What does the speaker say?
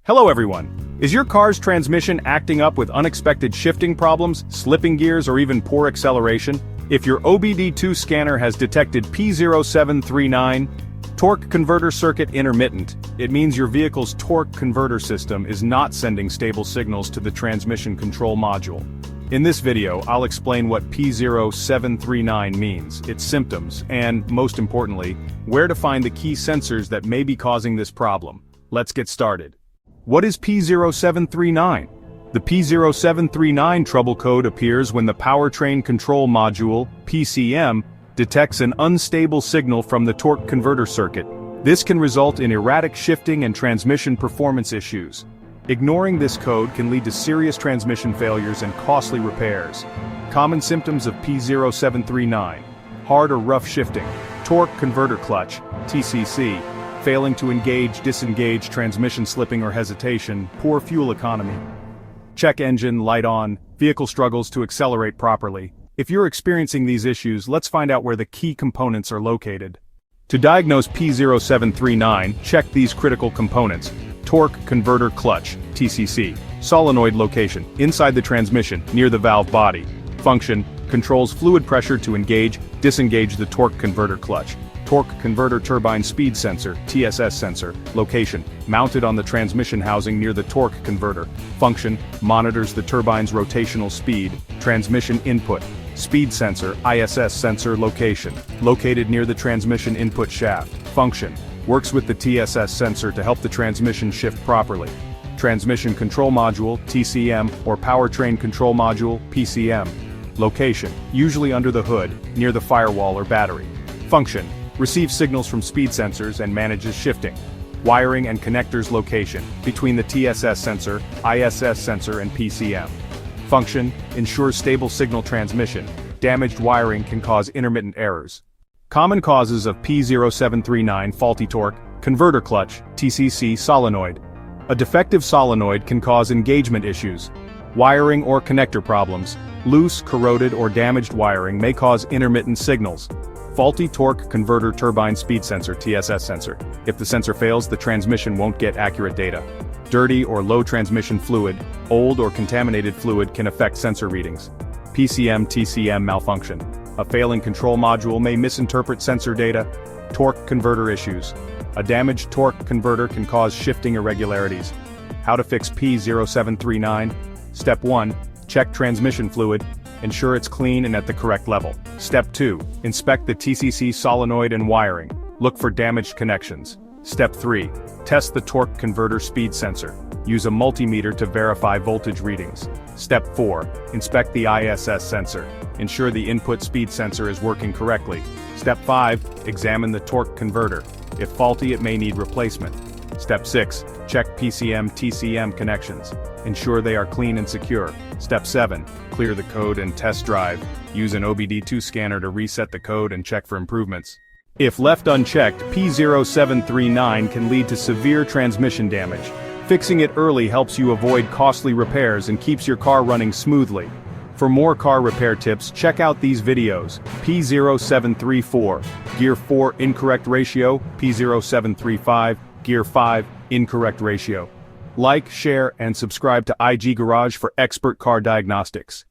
Hello everyone! Is your car's transmission acting up with unexpected shifting problems, slipping gears, or even poor acceleration? If your OBD-II scanner has detected P0739, torque converter circuit intermittent, it means your vehicle's torque converter system is not sending stable signals to the transmission control module. In this video, I'll explain what P0739 means, its symptoms, and, most importantly, where to find the key sensors that may be causing this problem. Let's get started. What is P0739? The P0739 trouble code appears when the powertrain control module, TCM, detects an unstable signal from the torque converter circuit. This can result in erratic shifting and transmission performance issues. Ignoring this code can lead to serious transmission failures and costly repairs. Common symptoms of P0739: hard or rough shifting, torque converter clutch, TCC, failing to engage, disengage, transmission slipping or hesitation, poor fuel economy. Check engine light on, vehicle struggles to accelerate properly. If you're experiencing these issues, let's find out where the key components are located. To diagnose P0739, check these critical components: torque converter clutch, TCC, solenoid location, inside the transmission, near the valve body. Function, controls fluid pressure to engage, disengage the torque converter clutch. Torque converter turbine speed sensor, TSS sensor, location, mounted on the transmission housing near the torque converter. Function, monitors the turbine's rotational speed. Transmission input, speed sensor, ISS sensor location, located near the transmission input shaft. Function, works with the TSS sensor to help the transmission shift properly. Transmission control module, TCM, or powertrain control module, PCM. Location, usually under the hood, near the firewall or battery. Function, receives signals from speed sensors and manages shifting. Wiring and connectors location, between the TSS sensor, ISS sensor and PCM. Function, ensures stable signal transmission. Damaged wiring can cause intermittent errors. Common causes of P0739: faulty torque, converter clutch, TCC solenoid. A defective solenoid can cause engagement issues. Wiring or connector problems, loose, corroded, or damaged wiring may cause intermittent signals. Faulty torque converter turbine speed sensor, TSS sensor. If the sensor fails, the transmission won't get accurate data. Dirty or low transmission fluid, old or contaminated fluid can affect sensor readings. PCM TCM malfunction. A failing control module may misinterpret sensor data. Torque converter issues. A damaged torque converter can cause shifting irregularities. How to fix P0739? Step 1. Check transmission fluid. Ensure it's clean and at the correct level. Step 2. Inspect the TCC solenoid and wiring. Look for damaged connections. Step 3. Test the torque converter speed sensor. Use a multimeter to verify voltage readings. Step 4. Inspect the ISS sensor. Ensure the input speed sensor is working correctly. Step 5. Examine the torque converter. If faulty, it may need replacement. Step 6. Check PCM TCM connections. Ensure they are clean and secure. Step 7. Clear the code and test drive. Use an OBD-II scanner to reset the code and check for improvements. If left unchecked, P0739 can lead to severe transmission damage. Fixing it early helps you avoid costly repairs and keeps your car running smoothly. For more car repair tips, check out these videos. P0734, Gear 4 incorrect ratio, P0735, Gear 5 incorrect ratio. Like, share, and subscribe to IG Garage for expert car diagnostics.